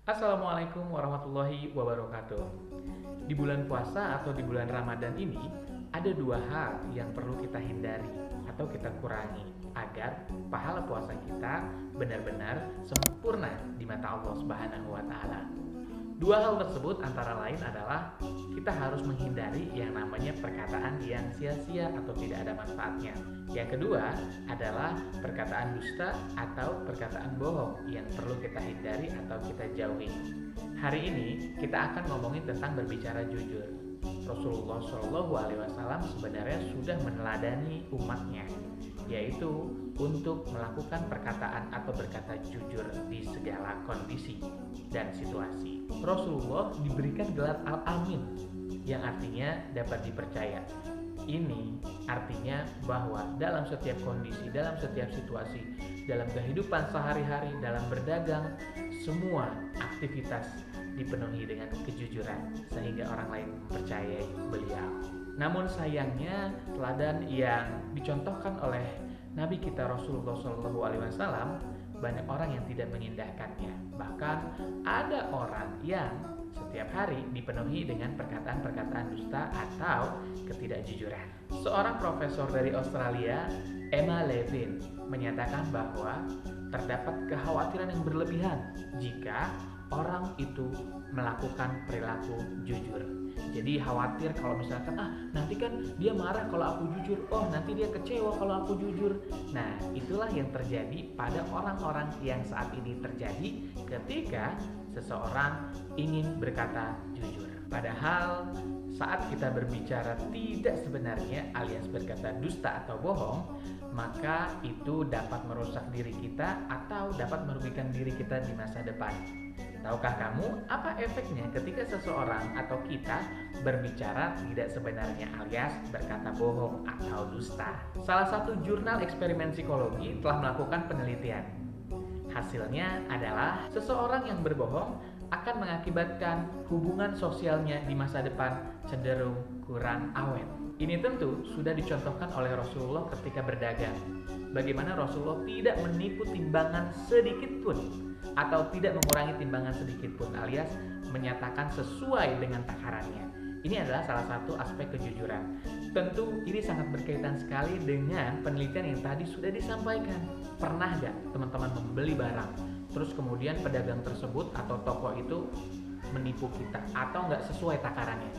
Assalamualaikum warahmatullahi wabarakatuh. Di bulan puasa atau di bulan Ramadan ini, ada dua hal yang perlu kita hindari atau kita kurangi agar pahala puasa kita benar-benar sempurna di mata Allah Subhanahu wa taala. Dua hal tersebut antara lain adalah kita harus menghindari yang namanya perkataan yang sia-sia atau tidak ada manfaatnya. Yang kedua adalah perkataan dusta atau perkataan bohong yang perlu kita hindari atau kita jauhi. Hari ini kita akan ngomongin tentang berbicara jujur. Rasulullah Shallallahu Alaihi Wasallam sebenarnya sudah meneladani umatnya, yaitu untuk melakukan perkataan atau berkata jujur di segala kondisi dan situasi. Rasulullah diberikan gelar Al-Amin yang artinya dapat dipercaya. Ini artinya bahwa dalam setiap kondisi, dalam setiap situasi, dalam kehidupan sehari-hari, dalam berdagang, semua aktivitas dipenuhi dengan kejujuran sehingga orang lain mempercayai beliau. Namun sayangnya teladan yang dicontohkan oleh Nabi kita Rasulullah SAW banyak orang yang tidak mengindahkannya. Bahkan ada orang yang setiap hari dipenuhi dengan perkataan-perkataan dusta atau ketidakjujuran. Seorang profesor dari Australia, Emma Levin, menyatakan bahwa terdapat kekhawatiran yang berlebihan jika orang itu melakukan perilaku jujur. Jadi khawatir kalau misalkan nanti kan dia marah kalau aku jujur, nanti dia kecewa kalau aku jujur. Nah, itulah yang terjadi pada orang-orang yang saat ini terjadi ketika seseorang ingin berkata jujur. Padahal saat kita berbicara tidak sebenarnya alias berkata dusta atau bohong, maka itu dapat merusak diri kita atau dapat merugikan diri kita di masa depan. Tahukah kamu apa efeknya ketika seseorang atau kita berbicara tidak sebenarnya alias berkata bohong atau dusta? Salah satu jurnal eksperimen psikologi telah melakukan penelitian. Hasilnya adalah seseorang yang berbohong akan mengakibatkan hubungan sosialnya di masa depan cenderung kurang awet. Ini tentu sudah dicontohkan oleh Rasulullah ketika berdagang. Bagaimana Rasulullah tidak menipu timbangan sedikit pun atau tidak mengurangi timbangan sedikit pun alias menyatakan sesuai dengan takarannya. Ini adalah salah satu aspek kejujuran. Tentu ini sangat berkaitan sekali dengan penelitian yang tadi sudah disampaikan. Pernah gak teman-teman membeli barang, terus kemudian pedagang tersebut atau toko itu menipu kita atau nggak sesuai takarannya?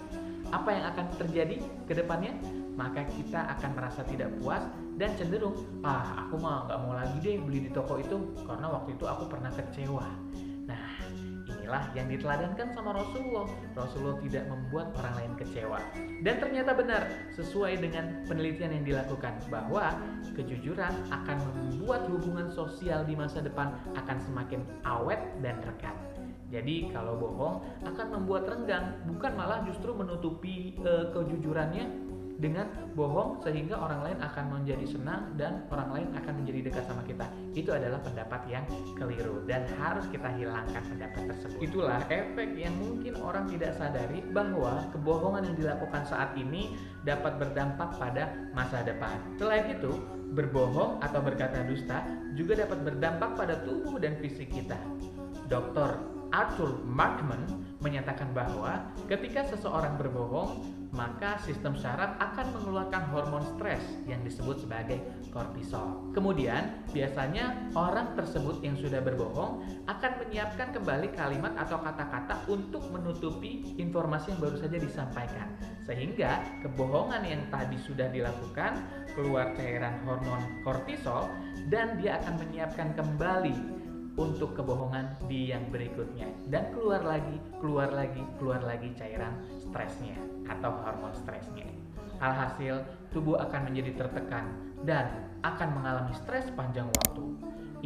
Apa yang akan terjadi ke depannya? Maka kita akan merasa tidak puas dan cenderung, aku mah nggak mau lagi deh beli di toko itu karena waktu itu aku pernah kecewa. Nah, inilah yang diteladankan sama Rasulullah. Rasulullah tidak membuat orang lain kecewa. Dan ternyata benar, sesuai dengan penelitian yang dilakukan, bahwa kejujuran akan membuat hubungan sosial di masa depan akan semakin awet dan rekat. Jadi kalau bohong akan membuat renggang, bukan malah justru menutupi kejujurannya dengan bohong sehingga orang lain akan menjadi senang dan orang lain akan menjadi dekat sama kita. Itu adalah pendapat yang keliru dan harus kita hilangkan pendapat tersebut. Itulah efek yang mungkin orang tidak sadari bahwa kebohongan yang dilakukan saat ini dapat berdampak pada masa depan. Selain itu, berbohong atau berkata dusta juga dapat berdampak pada tubuh dan fisik kita. Dr. Arthur Markman menyatakan bahwa ketika seseorang berbohong, maka sistem syaraf akan mengeluarkan hormon stres yang disebut sebagai kortisol. Kemudian, biasanya orang tersebut yang sudah berbohong akan menyiapkan kembali kalimat atau kata-kata untuk menutupi informasi yang baru saja disampaikan. Sehingga kebohongan yang tadi sudah dilakukan keluar cairan hormon kortisol dan dia akan menyiapkan kembali untuk kebohongan di yang berikutnya dan keluar lagi cairan stresnya atau hormon stresnya. Alhasil tubuh akan menjadi tertekan dan akan mengalami stres panjang waktu.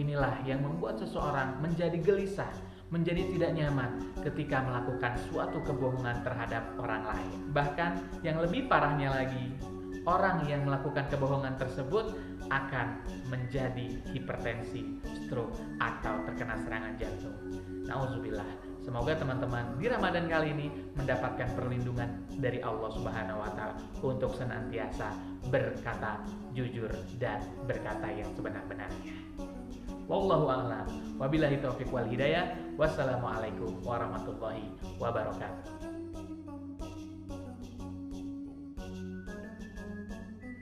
Inilah yang membuat seseorang menjadi gelisah, menjadi tidak nyaman ketika melakukan suatu kebohongan terhadap orang lain. Bahkan yang lebih parahnya lagi, orang yang melakukan kebohongan tersebut akan menjadi hipertensi, stroke, atau terkena serangan jantung. Nauzubillah. Semoga teman-teman di Ramadan kali ini mendapatkan perlindungan dari Allah Subhanahu wa taala untuk senantiasa berkata jujur dan berkata yang sebenar-benarnya. Wallahu a'lam. Wabillahi taufiq wal hidayah. Wassalamualaikum warahmatullahi wabarakatuh.